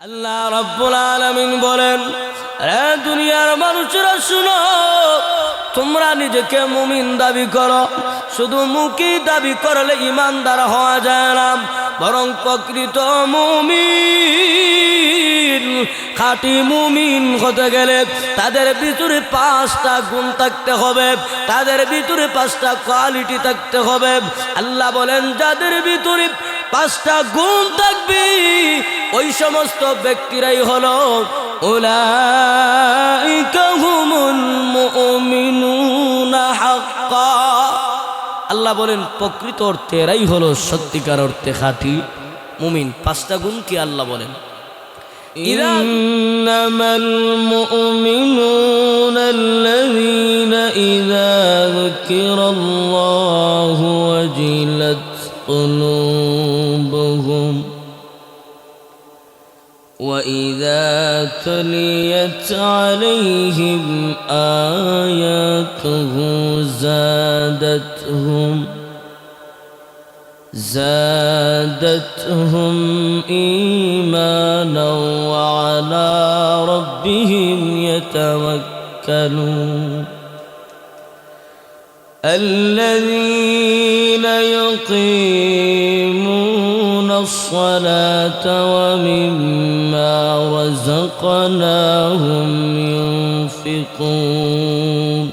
আল্লাহ রাব্বুল আলামিন বলেন, রে দুনিয়ার মানুষরা শুনো, তোমরা নিজেকে মুমিন দাবি করো, শুধু মুখে দাবি করলে ইমানদার হওয়া যায় না, বরং প্রকৃত মুমিন খাঁটি মুমিন হতে গেলে তাদের ভিতরে 5টা গুণ থাকতে হবে, তাদের ভিতরে 5টা কোয়ালিটি থাকতে হবে। আল্লাহ বলেন, যাদের ভিতরে 5টা গুণ থাকবে ওই সমস্ত ব্যক্তিরাই হলো উলাইকা হুমুল মুমিনুনা হাক্কা। আল্লাহ বলেন, প্রকৃত অর্থে এরাই হলো সত্যিকার অর্থে খাঁটি মুমিন। 5টা গুণ কি আল্লাহ বলেন? ইন্নামাল মুমিনুনা আল্লাযীনা ইযা যুকিরাল্লাহু ওয়াজিলাত قلوبهم وإذا تليت عليهم آياته زادتهم إيمانا وعلى ربهم يتوكلون الذين يقيمون الصلاة ومما رزقناهم ينفقون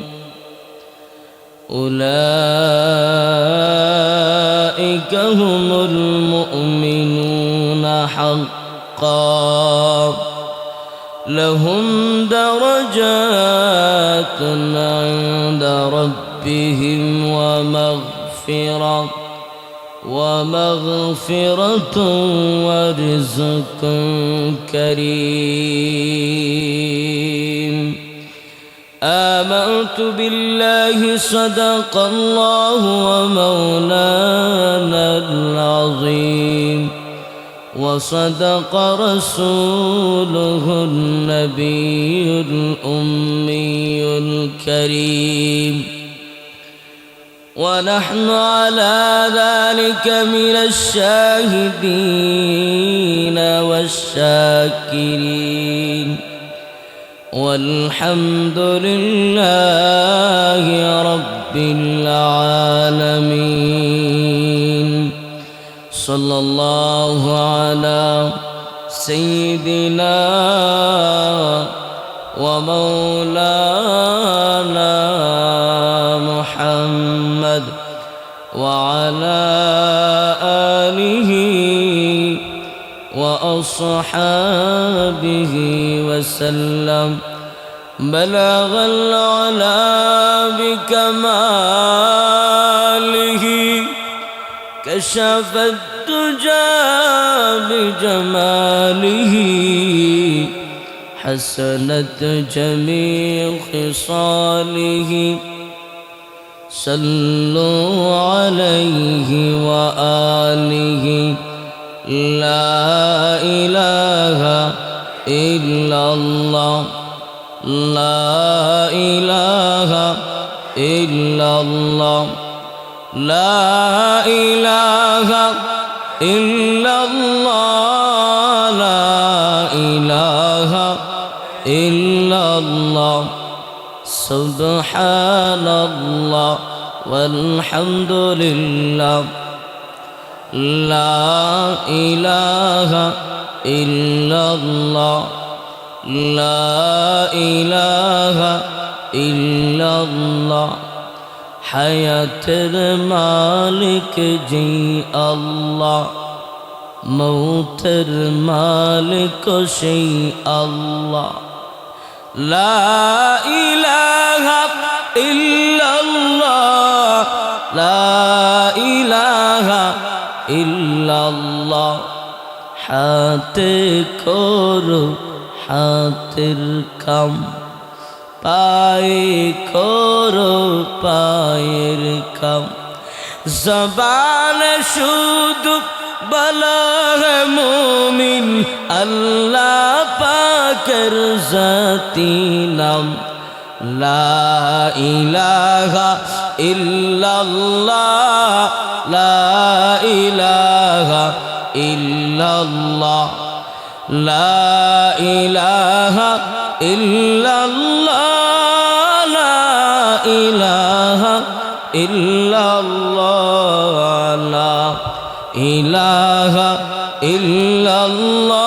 أولئك هم المؤمنون حقا لهم درجات عند ربهم ومغفرة ورزق كريم آمنت بالله صدق الله ومولانا العظيم وصدق رسوله النبي الأمي الكريم ونحن على ذلك من الشاهدين والشاكرين والحمد لله رب العالمين صلى الله على سيدنا ومولانا محمد وعلى آله وأصحابه وسلم بلغ العلا بكماله كشف الدجى بجماله حسنت جميع خصاله صلوا عليه وآله لا إله إلا الله لا إله إلا الله لا إله إلا الله لا إله إلا الله سبحان الله والحمد لله لا إله إلا الله لا إله إلا الله হায়াতের মালিক জি আল্লাহ, মৌতের মালিক সেই আল্লাহ। লা ইলাহা ইল্লাল্লাহ লা ইলাহা ইল্লাল্লাহ। হাতে করো হাতের কাম, পায়ে করো পায়ের কাম, জবানে শুধু বলো হে মুমিন আল্লাহ পাকের জাতি নাম। লা ইলাহা ইল্লাল্লাহ লা ইলাহা ইল্লাল্লাহ লা ইলাহা ইল্লাল্লাহ লা ইলাহা ইল্লাল্লাহ লা ইলাহা ইল্লাল্লাহ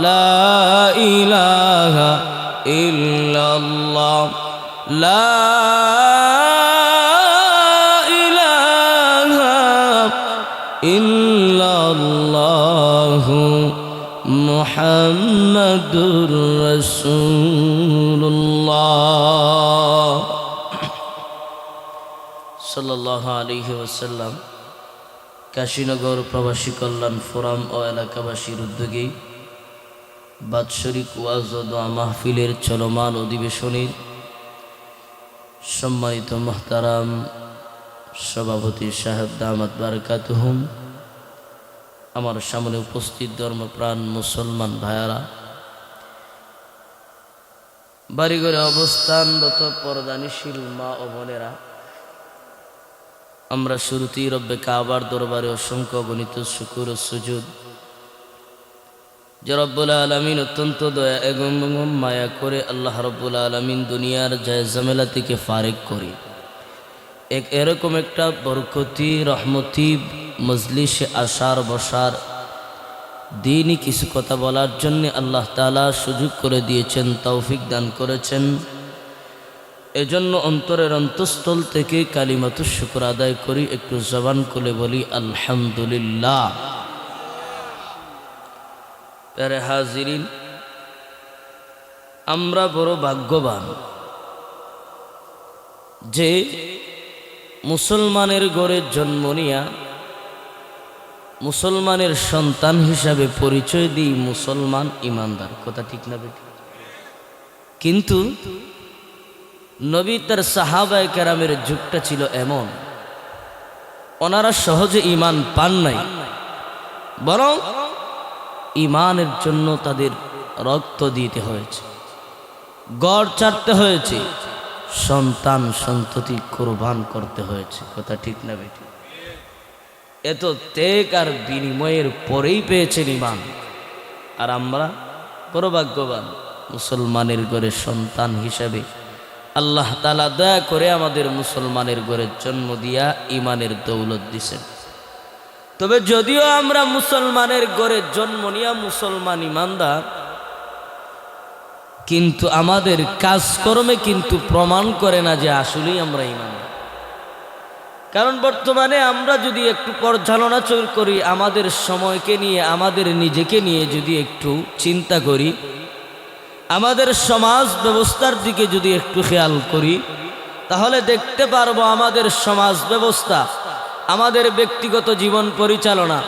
লা ইলাহা ইল্লাল্লাহ লা ইলাহা ইল্লাল্লাহ মুহাম্মাদুর রাসূলুল্লাহ সাল্লাল্লাহু আলাইহি ওয়াসাল্লাম। কাশীনগর প্রবাসী কল্যাণ ফোরাম ও এলাকাবাসীর উদ্যোগে বাৎসরিক ওয়াজ ও দোয়া মাহফিলের চলমান অধিবেশনের সম্মানিত মুহতারাম সভাপতি সাহেব দামাত বারাকাতুহুম, আমার সামনে উপস্থিত ধর্মপ্রাণ মুসলমান ভাইয়ারা, বাড়িঘরে অবস্থানরত পর্দানিশীল মা ও বোনেরা, আমরা শুরুতেই রব্বে কাবার দরবারে অসংখ্য গণিত শুকুর ও সুজুদ যে রব্বুল আলামিন অত্যন্ত দয়া এবং মায়া করে আল্লাহ রব্বুল আলামিন দুনিয়ার যায় ঝামেলা থেকে ফারেক করে এরকম একটা বরকতি রহমতি মজলিসে আসার বসার দিনই কিছু কথা বলার জন্য আল্লাহ তাআলা সুযোগ করে দিয়েছেন, তৌফিক দান করেছেন। এজন্য অন্তরের অন্তঃস্থল থেকে কালিমাতুশ শুকর আদায় করি, একটু জবান খুলে বলি আলহামদুলিল্লাহ। প্যারে হাজিরিন, আমরা বড় ভাগ্যবান যে মুসলমানের ঘরে জন্ম নিয়া মুসলমানের সন্তান হিসাবে পরিচয় দিই মুসলমান ইমানদার, কথা ঠিক না বেটি? কিন্তু নবী তার সাহাবায়ে কেরামের যুগটা ছিল এমন, ওনারা সহজে ঈমান পান নাই, বরং ঈমানের জন্য তাদের রক্ত দিতে হয়েছে, গড় ছাড়তে হয়েছে, সন্তান সন্ততি কুরবান করতে হয়েছে, কথা ঠিক না বেটি? এত ত্যাগ আর বিনিময়ের পরেই পেয়েছেন ঈমান। আর আমরা বড় ভাগ্যবান, মুসলমানের ঘরে সন্তান হিসাবে আল্লাহ তাআলা দয়া করে আমাদের মুসলমানের ঘরে জন্ম দিয়া ঈমানের দৌলত দিছেন। তবে যদিও আমরা মুসলমানের ঘরে জন্ম নিয়া মুসলমান ইমানদার, কিন্তু আমাদের কাজকর্মে কিন্তু প্রমাণ করে না যে আসলেই আমরা ইমানদার। কারণ বর্তমানে আমরা যদি একটু পর্যালোচনা করি, আমাদের সময়কে নিয়ে, আমাদের নিজেকে নিয়ে যদি একটু চিন্তা করি, আমাদের সমাজ ব্যবস্থার দিকে যদি একটু খেয়াল করি, তাহলে দেখতে পারবো আমাদের সমাজ ব্যবস্থা, আমাদের ব্যক্তিগত জীবন পরিচালনা,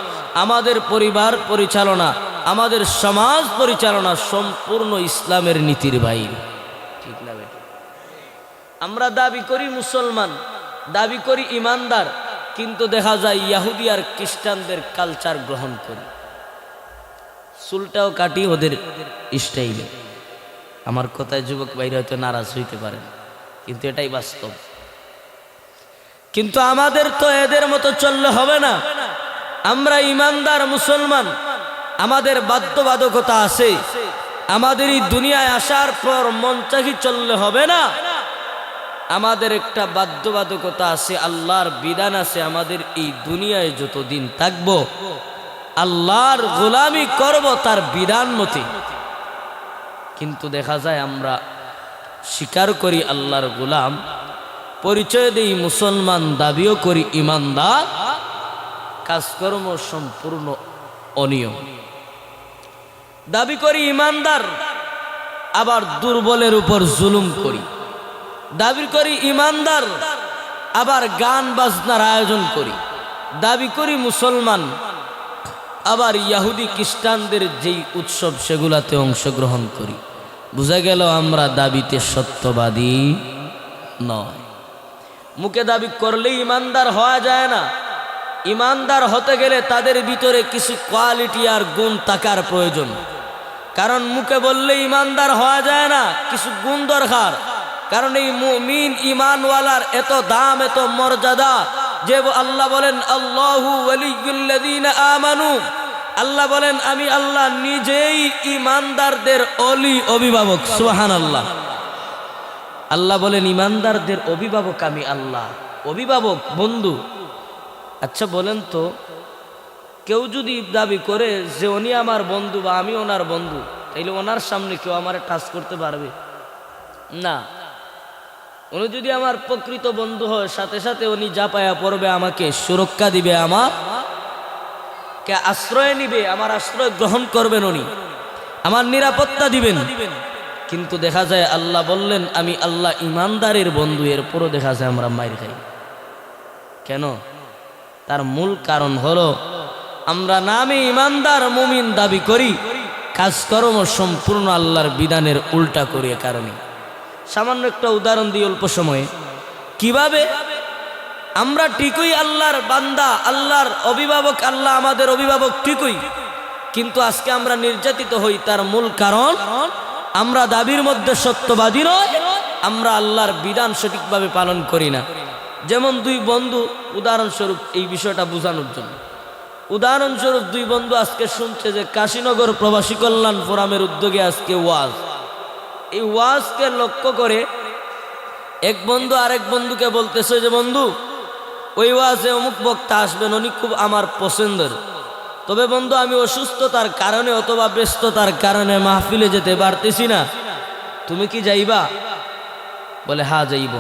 আমাদের পরিবার পরিচালনা, আমাদের সমাজ পরিচালনা সম্পূর্ণ ইসলামের নীতির বাইরে, ঠিক না বেটা? আমরা দাবি করি মুসলমান, দাবি করি ইমানদার, কিন্তু দেখা যায় ইহুদি আর খ্রিস্টানদের কালচার গ্রহণ করি, চুলটাও কাটি ওদের স্টাইলে। আমার কথায় যুবক ভাইরা হয়তো নারাজ হইতে পারেন, কিন্তু এটাই বাস্তব। কিন্তু আমাদের তো এদের মতো চললে হবে না। আমরা ইমানদার মুসলমান, আমাদের বাধ্যবাধকতা আছে। আমাদের এই দুনিয়ায় আসার পর মন চাহি চললে হবে না। আমাদের একটা বাধ্যবাধকতা আছে, আল্লাহর বিধান আছে। আমাদের এই দুনিয়ায় যতদিন থাকব আল্লাহর গোলামি করব তার বিধান মতে। কিন্তু দেখা যায় আমরা স্বীকার করি আল্লাহর গোলাম, পরিচয় দেই মুসলমান, দাবিও করি ইমানদার, কাজকর্ম সম্পূর্ণ অনিয়ম। দাবি করি ইমানদার, আবার দুর্বলের উপর জুলুম করি। দাবি করি ইমানদার, আবার গান বাজনার আয়োজন করি। দাবি করি মুসলমান, আবার ইহুদি খ্রিস্টানদের যেই উৎসব সেগুলাতে অংশগ্রহণ করি। বুঝা গেল আমরা দাবিতে সত্যবাদী নয়। মুখে দাবি করলেই ইমানদার হওয়া যায় না। ইমানদার হতে গেলে তাদের ভিতরে কিছু কোয়ালিটি আর গুণ থাকার প্রয়োজন। কারণ মুখে বললে ইমানদার হওয়া যায় না, কিছু গুণ দরকার। কারণ এই মুমিন ইমানওয়ালার এত দাম, এত মর্যাদা যে আল্লাহ বলেন আল্লাহু ওয়ালিয়ুল্লাযীনা আমানু, আল্লাহ বলেন আমি আল্লাহ নিজেই ইমানদারদের অভিভাবক। সুবহানাল্লাহ। আল্লাহ বলেন ইমানদারদের অভিভাবক আমি আল্লাহ। অভিভাবক, বন্ধু। আচ্ছা বলেন তো, কেউ যদি দাবি করে যে উনি আমার বন্ধু বা আমি ওনার বন্ধু, তাইলে ওনার সামনে কেউ আমারে টাচ করতে পারবে না। উনি যদি আমার প্রকৃত বন্ধু হয়, সাথে সাথে উনি যা পায়া পড়বে, আমাকে সুরক্ষা দিবে, আমাকে আশ্রয় নিবে, আমার আশ্রয় গ্রহণ করবেন উনি, আমার নিরাপত্তা দিবেন। কিন্তু দেখা যায় আল্লাহ বললেন আমি আল্লাহ ইমানদারের বন্ধু, এরপরও দেখা যায় আমরা মাইর খাই। কেন? তার মূল কারণ হলো আমরা নামে ইমানদার মুমিন দাবি করি, কাজকর্ম সম্পূর্ণ আল্লাহর বিধানের উল্টা করি। এ কারণে সামান্য একটা উদাহরণ দিই অল্প সময়ে। কিভাবে আমরা ঠিকই আল্লাহর বান্দা, আল্লাহর অভিভাবক, আল্লাহ আমাদের অভিভাবক ঠিকই, কিন্তু আজকে আমরা নির্যাতিত হই। তার মূল কারণ আমরা দাবির মধ্যে সত্যবাদী নয়, আমরা আল্লাহর বিধান সঠিকভাবে পালন করি না। যেমন দুই বন্ধু, উদাহরণস্বরূপ এই বিষয়টা বোঝানোর জন্য, উদাহরণস্বরূপ দুই বন্ধু আজকে শুনছে যে কাশীনগর প্রবাসী কল্যাণ ফোরামের উদ্যোগে আজকে ওয়াজ। এই ওয়াজকে লক্ষ্য করে এক বন্ধু আরেক বন্ধুকে বলতেছে যে বন্ধু, ওই ওয়াজে অমুক বক্তা আসবেন, উনি খুব আমার পছন্দের, তবে বন্ধু আমি অসুস্থতার কারণে অথবা ব্যস্ততার কারণে মাহফিলে যেতে পারতেছি না, তুমি কি যাইবা? বলে হ্যাঁ যাইব।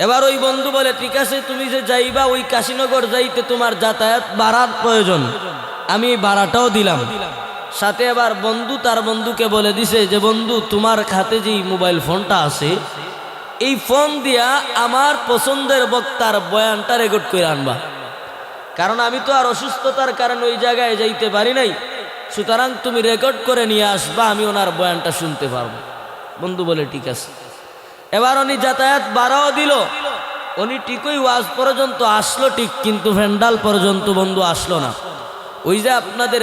এবার ওই বন্ধু বলে ঠিক আছে, তুমি যে যাইবা ওই কাশীনগর যাইতে তোমার যাতায়াত ভাড়ার প্রয়োজন, আমি ভাড়াটাও দিলাম। সাথে আবার বন্ধু তার বন্ধুকে বলে দিছে যে বন্ধু তোমার হাতে যেই মোবাইল ফোনটা আছে, এই ফোন দিয়া আমার পছন্দের বক্তার বয়ানটা রেকর্ড করে আনবা, কারণ আমি তো আর অসুস্থতার কারণে ওই জায়গায় যাইতে পারি নাই, সুতরাং তুমি রেকর্ড করে নিয়ে আসবা, আমি ওনার বয়ানটা শুনতে পারবো। বন্ধু বলে ঠিক আছে। এবার উনি যাতায়াত ভাড়াও দিল, উনি ঠিকই ওয়াজ পর্যন্ত আসলো ঠিক, কিন্তু ভ্যান্ডাল পর্যন্ত বন্ধু আসলো না। ওই যে আপনাদের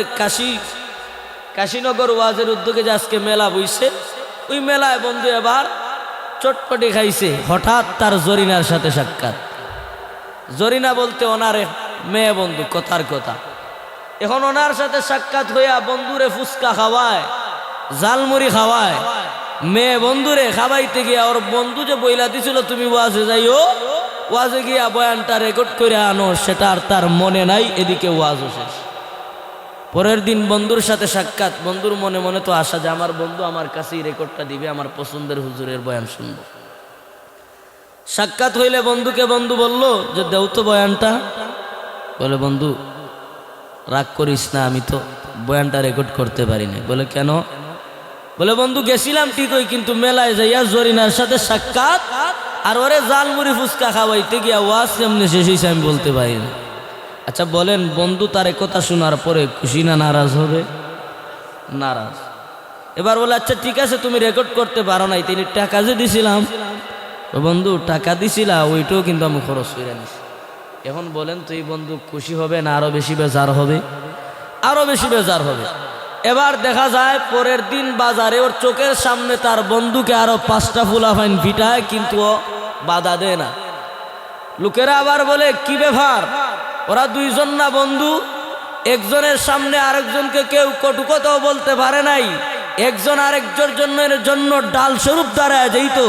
কাশীনগর ওয়াজের উদ্যোগে যে আজকে মেলা বইছে, ওই মেলায় বন্ধু এবার চটপটি খাইছে। হঠাৎ তার জরিনার সাথে সাক্ষাৎ। জরিনা বলতে ওনার মেয়ে বন্ধু, কথার কথা। এখন ওনার সাথে সাক্ষাৎ হইয়া বন্ধুরে ফুচকা খাওয়ায়, জালমুড়ি খাওয়ায়, মেয়ে বন্ধুরে খাওয়াইতে গিয়া ওর বন্ধু যে বইলা দিছিল তুমি ওয়াজে যাইও, ওয়াজে গিয়া বয়ানটা রেকর্ড করে আনো, সেটা আর তার মনে নাই। এদিকে ওয়াজও শেষ। পরের দিন বন্ধুর সাথে সাক্ষাৎ, বন্ধুর মনে মনে তো আশা যে আমার বন্ধু আমার কাছেই রেকর্ডটা দিবে, আমার পছন্দের হুজুরের বয়ান শুনবো। সাক্ষাৎ হইলে বন্ধুকে বন্ধু বলল যে দেও তো বয়ানটা। বলে বন্ধু রাগ করিস না, আমি তো বয়ানটা রেকর্ড করতে পারি না। বলে কেন? বলে বন্ধু গেছিলাম ঠিকই, কিন্তু মেলায় যাইয়া জরিনার সাথে সাক্ষাৎ আর ওরে জালমুড়ি ফুচকা খাওয়াইতে গিয়া ওয়াজ কেমনে শেষ হয়েছে আমি বলতে পারি না। আচ্ছা বলেন, বন্ধু তার কথা শোনার পরে খুশি না নারাজ হবে? নারাজ। এবার বলে আচ্ছা ঠিক আছে, তুমি রেকর্ড করতে পারো নাই, তিনি টাকা যে দিছিলাম, বন্ধু টাকা দিছিলা ওইটাও কিন্তু আমি খরচ করে নিছি। এখন বলেন তো এই বন্ধু খুশি হবে না আরো বেশি বেজার হবে? আরো বেশি বেজার হবে। এবার দেখা যায় পরের দিন বাজারে ওর চোখের সামনে তার বন্ধুকে আরো 5টা ফুলাফাইন ভিটায়, কিন্তু ও বাধা দেয় না। লোকেরা আবার বলে কি ব্যাপার, ওরা দুইজন না বন্ধু, একজনের সামনে আরেকজনকে কেউ কটু কথাও বলতে পারে নাই, একজন আরেকজনের জন্য ডাল স্বরূপ দাঁড়ায় যেত,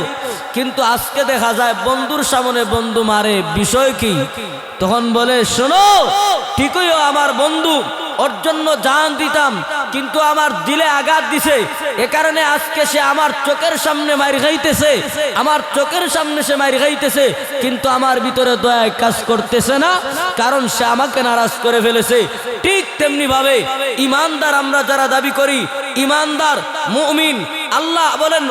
কিন্তু আজকে দেখা যায় বন্ধুর সামনে বন্ধু মারে। বিষয় কি? তখন বলে শোনো, ঠিকই ও আমার বন্ধু, ওর জন্য জান দিতাম, কিন্তু আমার দিলে আঘাত দিছে, এ কারণে আজকে সে আমার চোখের সামনে মার খাইতেছে, আমার চোখের সামনে সে মার খাইতেছে, কিন্তু আমার ভিতরে দয়া কাজ করতেছে না, কারণ সে আমাকে নারাজ করে ফেলেছে। ঠিক তেমনি ভাবে ইমানদার আমরা যারা দাবি করি, ইমানদার মুমিন, আল্লাহ বলেন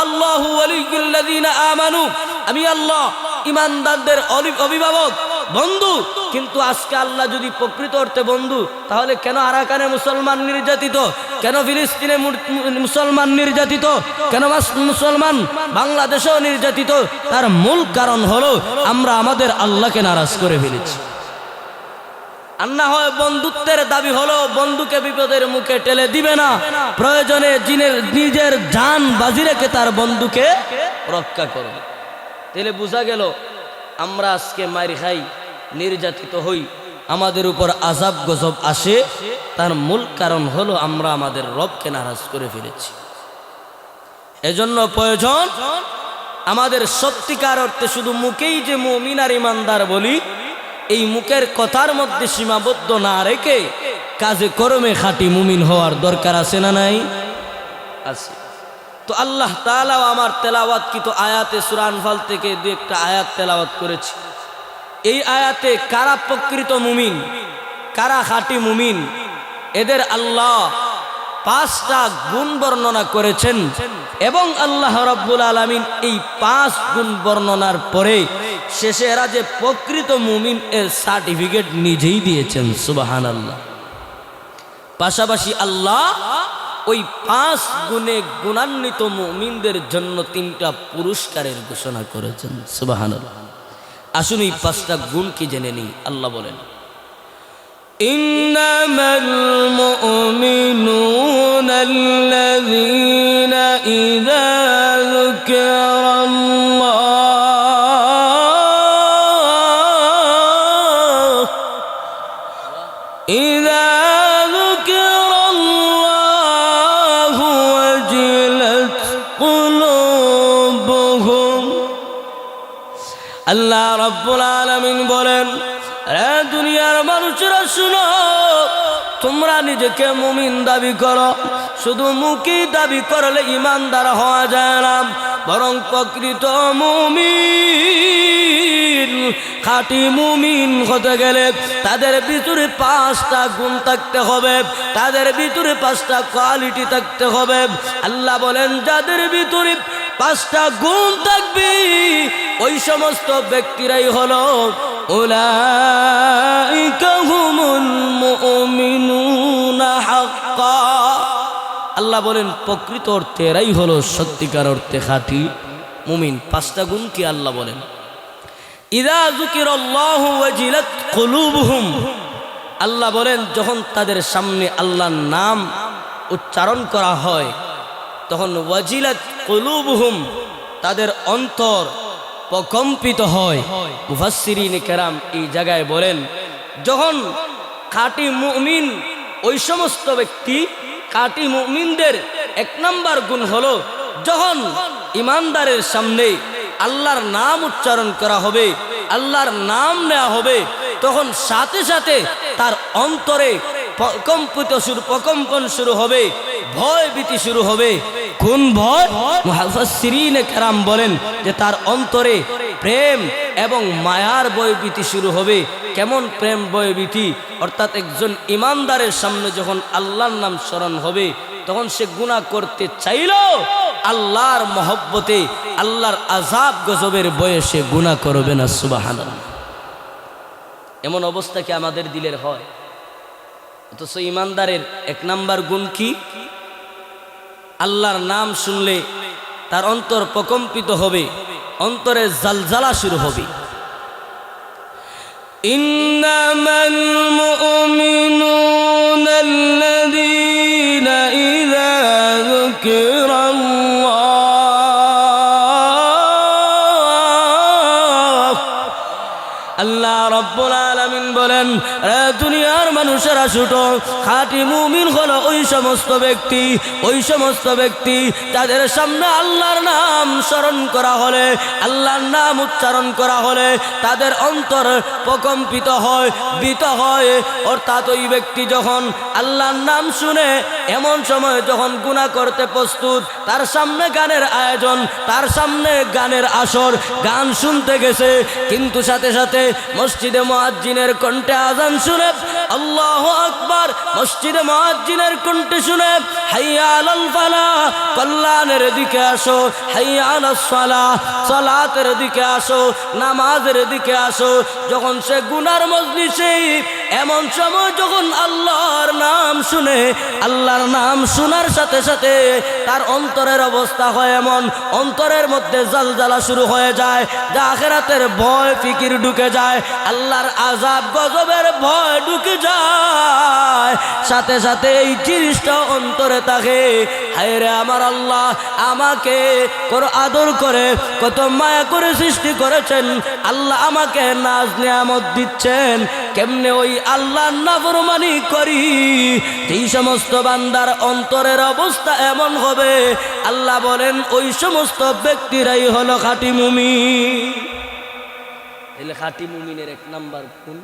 আল্লাহু ওয়ালিয়ুল্লাযীনা আমানু, আমি আল্লাহ ইমানদারদের অভিভাবক, বন্ধু। কিন্তু আজকে আল্লাহ যদি প্রকৃত অর্থে বন্ধু, তাহলে কেন আরাকানে মুসলমান নির্যাতিত, কেন ফিলিস্তিনে মুসলমান নির্যাতিত, কেন মুসলমান বাংলাদেশেও নির্যাতিত? তার মূল কারণ হলো আমরা আমাদের আল্লাহকে নারাজ করে ফেলেছি। আর না হয় বন্ধুত্বের দাবি হলো বন্ধুকে বিপদের মুখে ঠেলে দিবে না, প্রয়োজনে নিজের জান বাজি রেখে তার বন্ধুকে রক্ষা করবে। তাহলে বোঝা গেল আমরা আজকে মার খাই, নির্যাতিত হই, আমাদের উপর আযাব গজব আসে, তার মূল কারণ হলো আমরা আমাদের রবকে নারাজ করে ফেলেছি। এজন্য প্রয়োজন আমাদের সত্যিকার অর্থে শুধু মুখেই যে মুমিন আর ইমানদার বলি, এই মুখের কথার মধ্যে সীমাবদ্ধ না রেখে কাজে কর্মে খাঁটি মুমিন হওয়ার দরকার আছে না নাই? আছে। তো আল্লাহ তাআলা আমার তেলাওয়াতকৃত আয়াতে সূরা আনফাল থেকে দু একটা আয়াত তেলাওয়াত করেছি। এই আয়াতে কারা প্রকৃত মুমিন, কারা খাঁটি মুমিন, এদের আল্লাহ 5টা গুণ বর্ণনা করেছেন এবং আল্লাহ রাব্বুল আলামিন এই 5 গুণ বর্ণনার পরে শেষে এরা যে প্রকৃত মুমিন এর সার্টিফিকেট নিজেই দিয়েছেন। সুবহানাল্লাহ। পাশাপাশি আল্লাহ ওই 5 গুণে গুণান্বিত মুমিনদের জন্য 3টা পুরস্কারের ঘোষণা করেছেন। সুবহানাল্লাহ। আসুন এই 5টা গুণ কি জেনে নিই। আল্লাহ বলেন, ইন্নামাল মুমিনুনা আল্লাযীনা ইযা যুকিরাল্লাহু ওয়াজিলাত কুলুবুহুম। আল্লাহ রাব্বুল আলামিন বলেন, রে দুনিয়ার মানুষেরা শুনো, তোমরা নিজেকে মুমিন দাবি করো, শুধু মুখে দাবি করলে ইমানদার হওয়া যায় না, বরং প্রকৃত মুমিন খাঁটি মুমিন হতে গেলে তাদের ভিতরে 5টা গুণ থাকতে হবে, তাদের ভিতরে 5টা কোয়ালিটি থাকতে হবে। আল্লাহ বলেন, যাদের ভিতরে 5টা গুণ থাকবে ওই সমস্ত ব্যক্তিরাই হলো উলাইকা হুমুল মুমিনুনা হাক্কা। আল্লাহ বলেন, প্রকৃত অর্থে এরাই হলো সত্যিকার অর্থে খাঁটি মুমিন। 5টা গুণ কি আল্লাহ বলেন? ইযা যুকিরাল্লাহু ওয়াজিলাত কুলুবুহুম। আল্লাহ বলেন, যখন তাদের সামনে আল্লাহর নাম উচ্চারণ করা হয় তখন ওয়াজিলাত কুলুবুহুম, তাদের অন্তর প্রকম্পিত হয়। মুফাসসিরিনে কেরাম এই জায়গায় বলেন, যখন খাঁটি মুমিন, ওই সমস্ত ব্যক্তি খাঁটি মুমিনদের 1 নাম্বার গুণ হলো, যখন ইমানদারের সামনে আল্লাহর নাম উচ্চারণ করা হবে, আল্লাহর নাম নেওয়া হবে, তখন সাথে সাথে তার অন্তরে প্রকম্পন শুরু হবে, ভয় ভীতি শুরু হবে। কোন ভয়? মুফাসসিরিনে কেরাম বলেন যে তার অন্তরে প্রেম এবং মায়ার ভয়ভীতি শুরু হবে। কেমন প্রেম ভয়ভীতি? অর্থাৎ একজন ইমানদারের সামনে যখন আল্লাহর নাম স্মরণ হবে তখন সে গুনাহ করতে চাইলেও আল্লাহর মহব্বতে, আল্লাহর আযাব গজবের ভয়ে সে গুনাহ করবে না। সুবহানাল্লাহ। এমন অবস্থা কি আমাদের দিলের হয়? অথচ ইমানদারের 1 নাম্বার গুণ কি? আল্লাহর নাম শুনলে তার অন্তর প্রকম্পিত হবে, অন্তরে জালজালা শুরু হবে। ইন্নামাল মুমিনুনা আল্লাযীনা ইযা যুকিরাল্লাহ। আল্লাহ রাব্বুল আলামিন বলেন, রে দুনিয়ার মানুষেরা শুনো, খাঁটি মুমিন হলো ওই সমস্ত ব্যক্তি তাদের সামনে আল্লাহর নাম স্মরণ করা হলে, আল্লাহর নাম উচ্চারণ করা হলে তাদের অন্তর প্রকম্পিত হয়, ভীত হয়। অর্থাৎ ওই ব্যক্তি যখন আল্লাহর নাম শুনে, এমন সময় যখন গুনাহ করতে প্রস্তুত, তার সামনে গানের আয়োজন, তার সামনে গানের আসর, গান শুনতে গেছে, কিন্তু সাথে সাথে মসজিদে মুয়াজ্জিনের কণ্ঠে আযান শুনে, আল্লাহু আকবার, মসজিদে মুয়াজ্জিনের কণ্ঠে শুনে হাইয়া আলাল ফালাহ, কল্যাণের দিকে আসো, হাইয়া আলাস সালাহ, সালাতের দিকে আসো, নামাজের দিকে আসো। যখন সে গুনার মজলিসে, এমন সময় যখন আল্লাহর নাম শুনে, আল্লাহর নাম শোনার সাথে সাথে তার অন্তরের অবস্থা হয় এমন, অন্তরের মধ্যে জালজালা শুরু হয়ে যায়, যা আখিরাতের ভয় ফিকির ঢুকে যায়, আল্লাহর আযাব গজবের ভয় ঢুকে যায়। সাথে সাথে এই জিনিসটা অন্তরে থাকে, হায় রে আমার আল্লাহ আমাকে কত আদর করে, কত মায়া করে সৃষ্টি করেছেন, আল্লাহ আমাকে নাজ নিয়ামত দিচ্ছেন, কেমনে ওই আল্লাহর নাফরমানি করি, যেই সমস্ত বান্দার অন্তরের অবস্থা এমন হবে, আল্লাহ বলেন ওই সমস্ত ব্যক্তিরাই হলো খাঁটি মুমিন। তাহলে খাঁটি মুমিনের এক নাম্বার গুণ,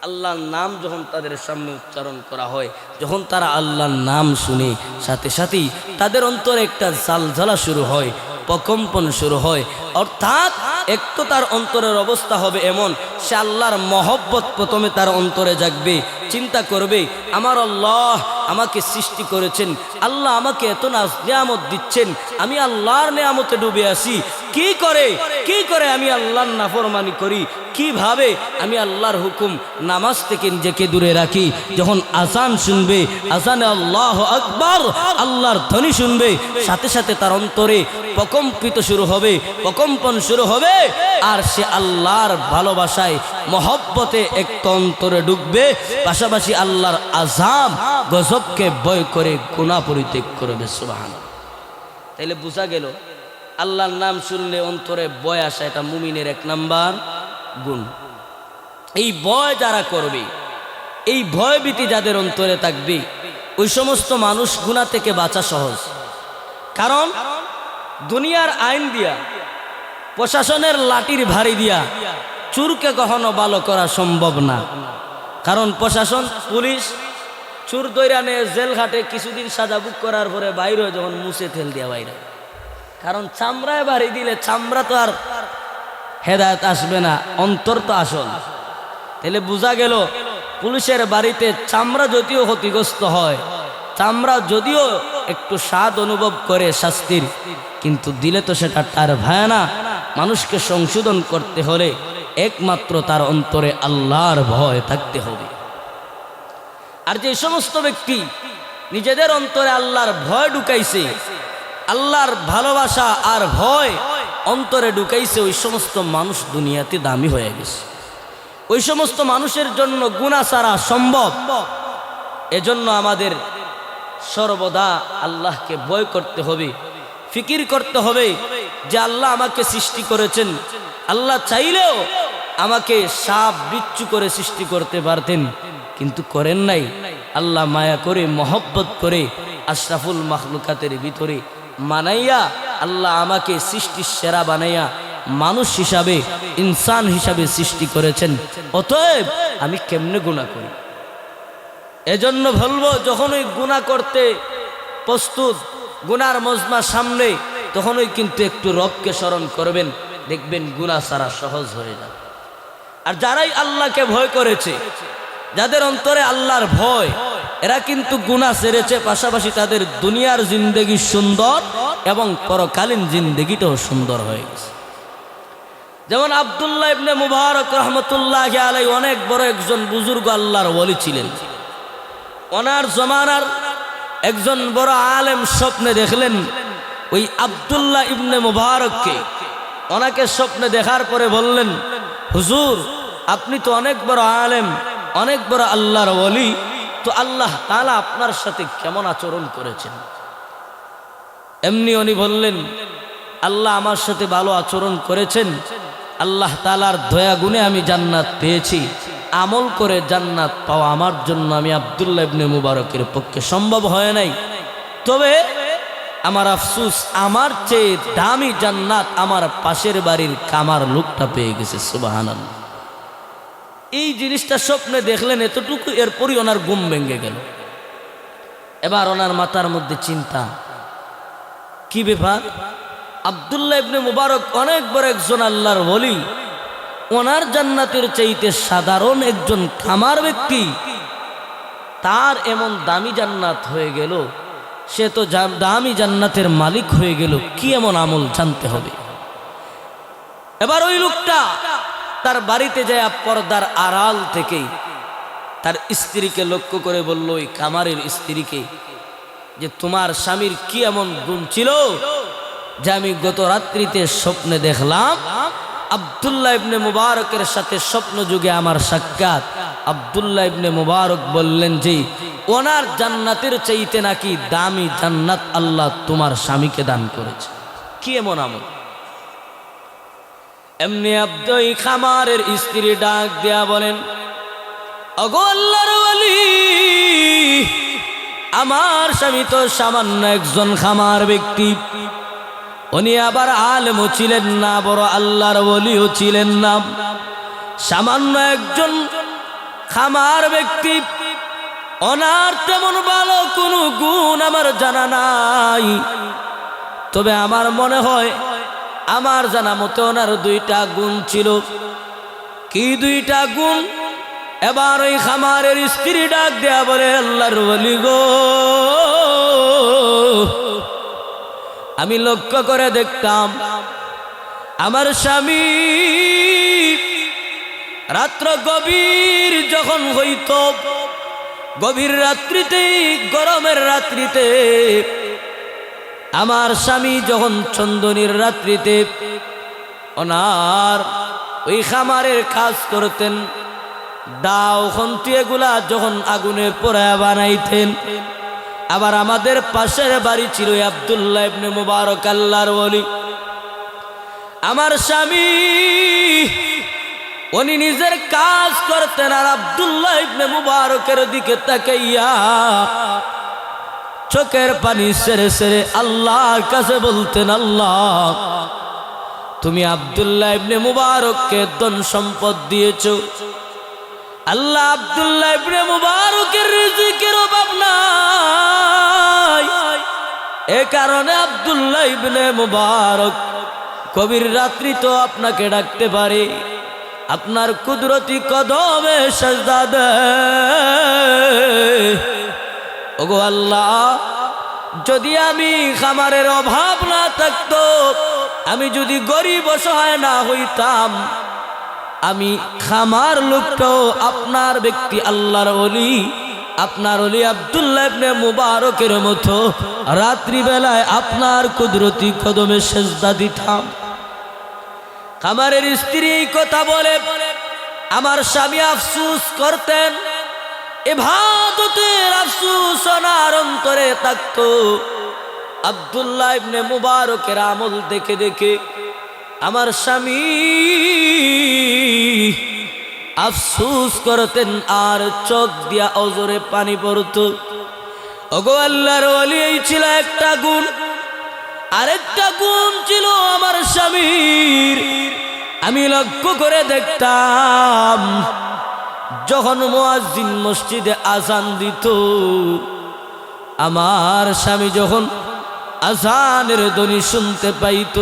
আল্লাহর নাম যখন তাদের সামনে উচ্চারণ করা হয়, যখন তারা আল্লাহর নাম শুনে, সাথে সাথেই তাদের অন্তরে একটা ঝালঝালা শুরু হয়, প্রকম্পন শুরু হয়। অর্থাৎ এক তো তার অন্তরের অবস্থা হবে এমন, সে আল্লাহর মহব্বত প্রথমে তার অন্তরে জাগবে, চিন্তা করবে আমার আল্লাহ আমাকে সৃষ্টি করেছেন, আল্লাহ আমাকে এত নিয়ামত দিচ্ছেন, আমি আল্লাহর নিয়ামতে ডুবে আসি, কি করে আমি আল্লাহর নাফরমানি করি, কিভাবে আমি আল্লাহর হুকুম নামাজ থেকে নিজেকে দূরে রাখি। যখন আজান শুনবে, আজানে আল্লাহু আকবার, আল্লাহর ধ্বনি শুনবে, সাথে সাথে তার অন্তরে প্রকম্পিত শুরু হবে, প্রকম্পন শুরু হবে, আর সে আল্লাহর ভালোবাসায় মহব্বতে একটু অন্তরে ঢুকবে, পাশাপাশি আল্লাহর আযাব গজবকে ভয় করে গুনাহ পরিত্যাগ করবে। সুবহানাল্লাহ। তাইলে বোঝা গেল আল্লাহর নাম শুনলে অন্তরে ভয় আসা, এটা মুমিনের এক নাম্বার গুণ। এই ভয় যারা করবে, এই ভয় ভীতি যাদের অন্তরে থাকবে, ওই সমস্ত মানুষ গুনাহ থেকে বাঁচা সহজ। কারণ দুনিয়ার আইন দিয়া, প্রশাসনের লাঠির ভারী দিয়া চুরকে কখনো ভালো করা সম্ভব না। কারণ প্রশাসন, পুলিশ চুর দৈরা নিয়ে জেল ঘাটে কিছুদিন সাজা বুক করার পরে বাইরে যখন মুছে তেল দিয়া বাইরে, কারণ চামড়ায় বাড়ি দিলে চামড়া তো আর হেদায়েত আসবে না, অন্তর তো আসল। তাহলে বোঝা গেল পুলিশের বাড়িতে চামড়া যদিও ক্ষতিগ্রস্ত হয়, চামড়া যদিও একটু স্বাদ অনুভব করে শাস্তির, কিন্তু দিলে তো সেটা তার ভয় না। মানুষকে সংশোধন করতে হলে একমাত্র তার অন্তরে আল্লাহর ভয় থাকতে হবে। আর যে সমস্ত ব্যক্তি নিজেদের অন্তরে আল্লাহর ভয় ঢুকাইছে, আল্লাহর ভালোবাসা আর ভয় অন্তরে ঢুকাইছে, ওই সমস্ত মানুষ দুনিয়াতে দামি হয়ে গেছে। ওই সমস্ত মানুষের জন্য গুনাহ ছাড়া সম্ভব। এজন্য আমাদের সর্বদা আল্লাহকে ভয় করতে হবে, ফিকির করতে হবে যে আল্লাহ আমাকে সৃষ্টি করেছেন, আল্লাহ চাইলেও আমাকে সাপ বিচ্ছু করে সৃষ্টি করতে পারতেন, কিন্তু করেন নাই। আল্লাহ মায়া করে, মহব্বত করে আশরাফুল মাখলুকাতের ভিতরে মানাইয়া আল্লাহ আমাকে সৃষ্টির সেরা বানাইয়া মানুষ হিসাবে, ইনসান হিসাবে সৃষ্টি করেছেন। অতএব আমি কেমনে গুনাহ করি? এজন্য বলবো, যখন ওই গুনাহ করতে প্রস্তুত, গুনার মজমা সামনে, তখনই কিন্তু একটু রবকে স্মরণ করবেন, দেখবেন গুনাহ ছাড়া সহজ হয়ে যাবে। আর যারাই আল্লাহকে ভয় করেছে, যাদের অন্তরে আল্লাহর ভয়, এরা কিন্তু গুনাহ ছেড়েছে, পাশাপাশি তাদের দুনিয়ার জিন্দেগি সুন্দর এবং পরকালীন জিন্দেগিটাও সুন্দর হয়ে গেছে। যেমন আব্দুল্লাহ ইবনে মুবারক রহমতুল্লাহি আলাইহি অনেক বড় একজন বুজুর্গ আল্লাহর ওলি ছিলেন। ওনার জমানার একজন বড় আলেম স্বপ্নে দেখলেন ওই আব্দুল্লাহ ইবনে মুবারককে। ওনাকে স্বপ্নে দেখার পরে বললেন, হুজুর আপনি তো অনেক বড় আলেম, অনেক বড় আল্লাহর ওলি, তো আল্লাহ তাআলা আপনার সাথে কেমন আচরণ করেছেন? এমনি উনি বললেন, আল্লাহ আমার সাথে ভালো আচরণ করেছেন, আল্লাহ তাআলার দয়া গুণে আমি জান্নাত পেয়েছি। আমল করে জান্নাত পাওয়া আমার জন্য, আমি আব্দুল্লাহ ইবনে মুবারকের পক্ষে সম্ভব হয় নাই। তবে আমার আফসোস, আমার চেয়ে দামি জান্নাত আমার পাশের বাড়ির কামার লোকটা পেয়ে গেছে। সুবহানাল্লাহ। এই জিনিসটা স্বপ্নে দেখলেন এতটুকু, এরপরই ওনার ঘুম ভেঙে গেল। এবার ওনার মাথার মধ্যে চিন্তা, কি ব্যাপার? আব্দুল্লাহ ইবনে মুবারক অনেক বড় একজন আল্লাহর ওলি, ওনার জান্নাতের চাইতে সাধারণ একজন খামার ব্যক্তি, তার এমন দামি জান্নাত হয়ে গেল, সে তো দামি জান্নাতের মালিক হয়ে গেল, কি এমন আমল জানতে হবে। এবার ওই লোকটা তার বাড়িতে যায়, পর্দার আড়াল থেকে তার স্ত্রীকে লক্ষ্য করে বলল, ওই কামারের স্ত্রীকে, যে তোমার স্বামীর কি এমন গুণ ছিল যে আমি গত রাত্রিতে স্বপ্নে দেখলাম আব্দুল্লাহ ইবনে মুবারকের সাথে স্বপ্ন যুগে আমার সাক্ষাৎ। আব্দুল্লাহ ইবনে মুবারক বললেন যে ওনার জান্নাতের চাইতে নাকি দামি জান্নাত আল্লাহ তোমার স্বামীকে দান করেছে। কি এমন আমল? এমনি আব্দুল খামারের স্ত্রী ডাক দেয়া বলেন, ওগো আল্লাহর ওলি, আমার স্বামী তো সামান্য একজন খামার ব্যক্তি, উনি আবার আলেমও ছিলেন না, বড় আল্লাহর ওলিও ছিলেন না, সামান্য একজন খামার ব্যক্তি। ওনার তেমন ভালো কোনো গুণ আমার জানা নাই, তবে আমার মনে হয় আমার জানা মতে ওনার দুইটা গুণ ছিল। কি দুইটা গুণ? এবার ওই খামারের স্ত্রী ডাক দেয়া বলে, আল্লাহর ওলি গো, আমি লক্ষ্য করে দেখতাম আমার স্বামী রাত্র গভীর যখন হইত, গভীর রাত্রিতে, গরমের রাত্রিতে, আমার স্বামী যখন চন্দনীর রাত্রিতে ওনার ওই খামারের কাজ করতেন, দাও খন্তি এগুলা যখন আগুনে পোড়ায়া বানাইতেন। আবার আমাদের পাশের বাড়ি ছিল আব্দুল্লাহ ইবনে মুবারক, আল্লাহর ওলি। আমার স্বামী উনি নিজের কাজ করতেন আর আব্দুল্লাহ ইবনে মুবারকের দিকে তাকাইয়া চোখের পানি সেরে সেরে আল্লাহর কাছে বলতেন, আল্লাহ তুমি আব্দুল্লাহ ইবনে মুবারককে ধন সম্পদ দিয়েছো, আল্লাহ আব্দুল্লাহ ইবনে মুবারকের রিজিকের অভাব নাই, এ কারণে আব্দুল্লাহ ইবনে মুবারক গভীর রাত্রি তো আপনাকে ডাকতে পারে, আপনার কুদরতি কদমে সাজদা দেয়। ওগো আল্লাহ, যদি আমি খামারের অভাব না থাকতো, আমি যদি গরিব অসহায় না হইতাম, আমি খামার লোকটাও আপনার ব্যক্তি আল্লাহর ওলি, আপনার ওলি আব্দুল্লাহ ইবনে মুবারকের মতো রাত্রিবেলায় আপনার কুদরতি কদমে সেজদা দিতাম। খামারের স্ত্রী এই কথা বলে আমার স্বামী আফসোস করতেন, ইবাদতের আফসোস ওনার অন্তরে থাকতো। আব্দুল্লাহ ইবনে মুবারকের আমল দেখে দেখে আমার স্বামী আফসোস করতেন আর চোখ দিয়া অজরে পানি পড়তো। ওগো আল্লাহর ওলি, এই ছিল একটা গুণ। আরেকটা গুণ ছিল আমার স্বামীর, আমি লক্ষ্য করে দেখতাম যখন মুয়াজ্জিন মসজিদে আযান দিত, আমার স্বামী যখন আযানের ধ্বনি শুনতে পাইত,